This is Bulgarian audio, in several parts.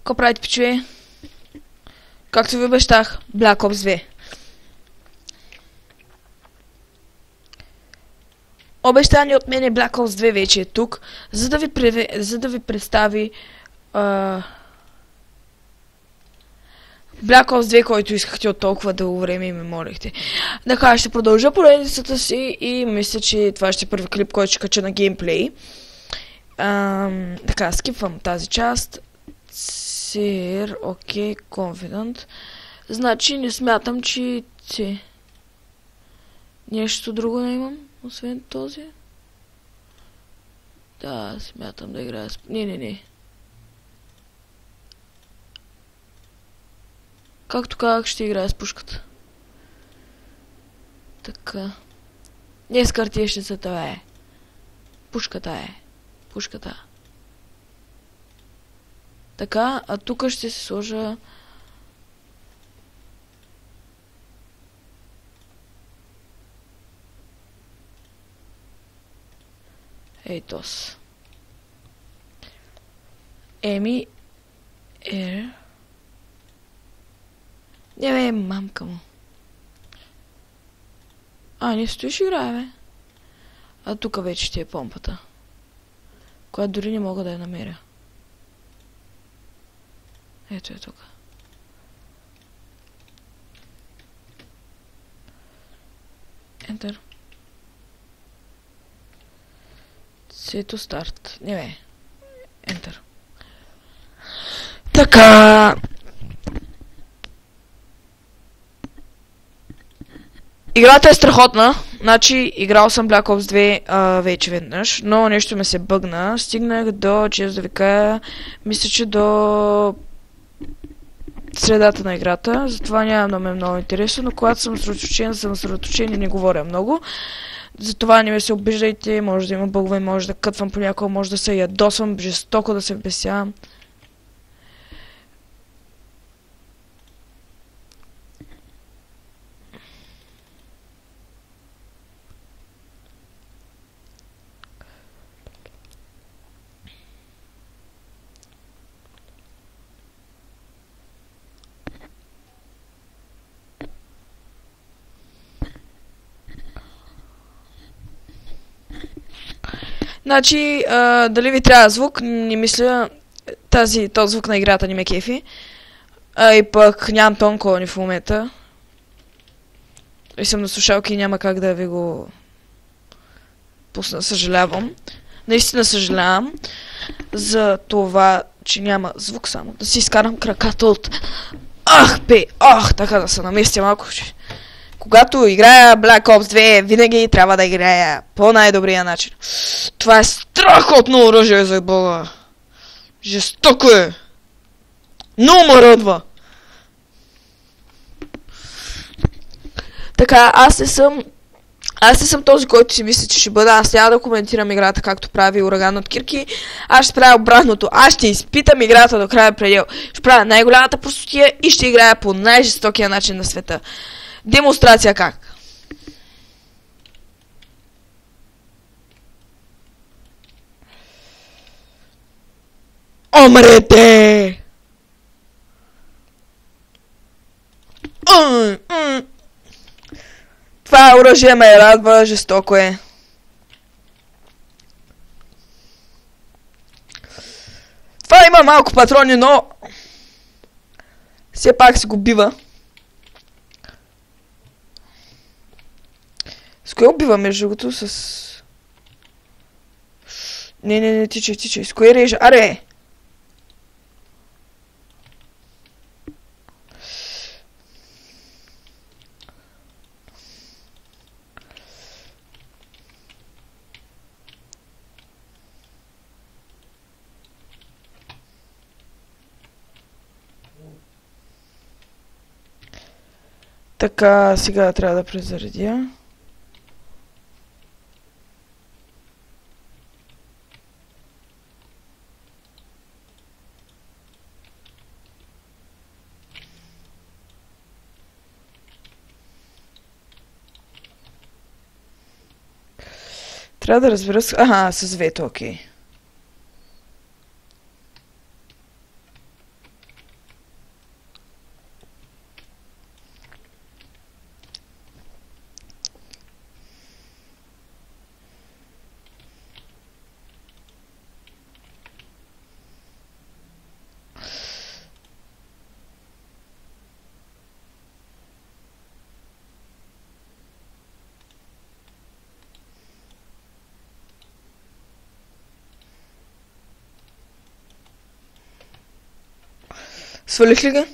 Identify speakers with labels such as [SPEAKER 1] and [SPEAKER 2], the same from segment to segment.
[SPEAKER 1] Какво правите, пичове? Както ви обещах, Black Ops 2. Обещание от мен е Black Ops 2 вече е тук, за да ви представи Black Ops 2, който искахте от толкова дълго време и ме молихте. Така, ще продължа поредицата си и мисля, че това ще е първи клип, който ще кача на геймплей. Така, скипвам тази част. Сир, окей, confident. Значи не смятам, че нещо друго не имам, освен този. Да, смятам да играя с... Не. Както казах, ще играя с пушката. Така. Не с картишницата е. Пушката е. Пушката. Така, а тук ще се сложа... Ей тос. Еми... Не бе, мамка му. Не стоиш и играе, бе. А тук вече ще е помпата. Която дори не мога да я намеря. Ето е тук. Enter. Сето старт. Не бе. Enter. Така. Играта е страхотна. Значи, играл съм Black Ops 2 вече веднъж, но нещо ме се бъгна. Стигнах до, често да ви кажа, мисля, че до средата на играта, затова няма да ме е много интересно, но когато съм съсредоточен и не говоря много. Затова не ме се обиждайте, може да има бъгове, може да кътвам понякога, може да се ядосвам, жестоко да се вбесявам. Значи, дали ви трябва звук, не мисля, този звук на играта не ме кефи. И пък нямам тонко ни в момента. И съм на слушалки и няма как да ви го пусна, съжалявам. Наистина съжалявам за това, че няма звук само. Да си изкарам краката от... така да се наместя малко. Когато играя Black Ops 2, винаги трябва да играя по най-добрия начин. Това е страхотно оръжие, за Бога. Жестоко е. Много ме радва. Така, аз не съм този, който си мисли, че ще бъда. Аз няма да коментирам играта, както прави Ураган от Кирки. Аз ще правя обратното. Аз ще изпитам играта до края предел. Ще правя най-голямата простотия и ще играя по най-жестокия начин на света. Демонстрация как? Омрете! Това оръжие ме радва, жестоко е. Това има малко патрони, но все пак се го бива. С кое убива, между другото, с... Не, тичай. С кое режа? Аре! Така, сега трябва да презаредя. Трябва да разбера с... с вето, окей. Свалих ли ги?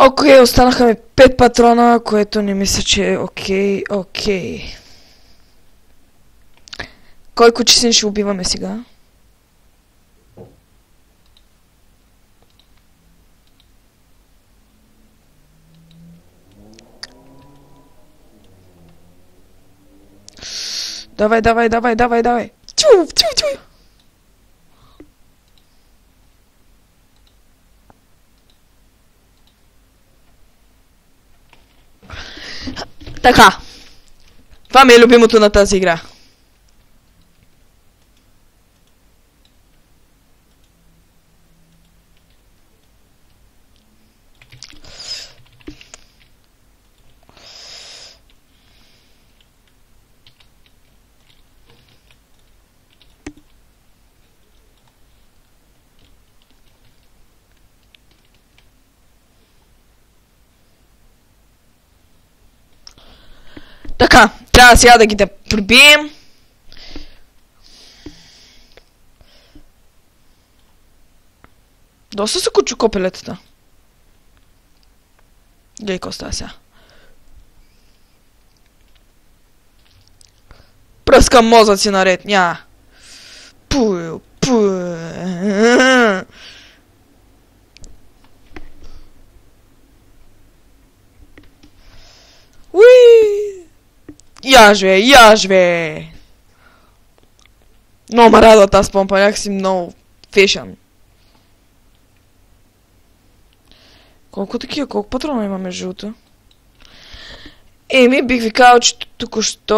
[SPEAKER 1] Окей, останаха ми 5 патрона, което не мисля, че е окей. Кой кучесин ще убиваме сега? Давай. Чу. Така. Това ми е любимото на тази игра. Така, трябва сега да ги да прибием. Доста са копелетата. Гледай какво става сега. Пръскам мозъци наред, ня. Пу. Яж бе! Много ме радва тази помпа, някакси много фешън. Колко патрона има между другото? Еми, бих ви казал, че току-що...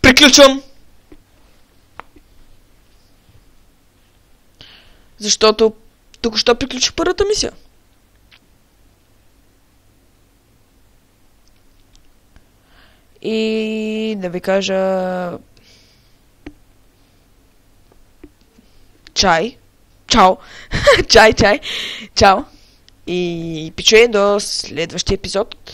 [SPEAKER 1] Приключвам! Защото току-що приключих първата мисия. И да ви кажа... Чао. Чао. И пичуе до следващия епизод.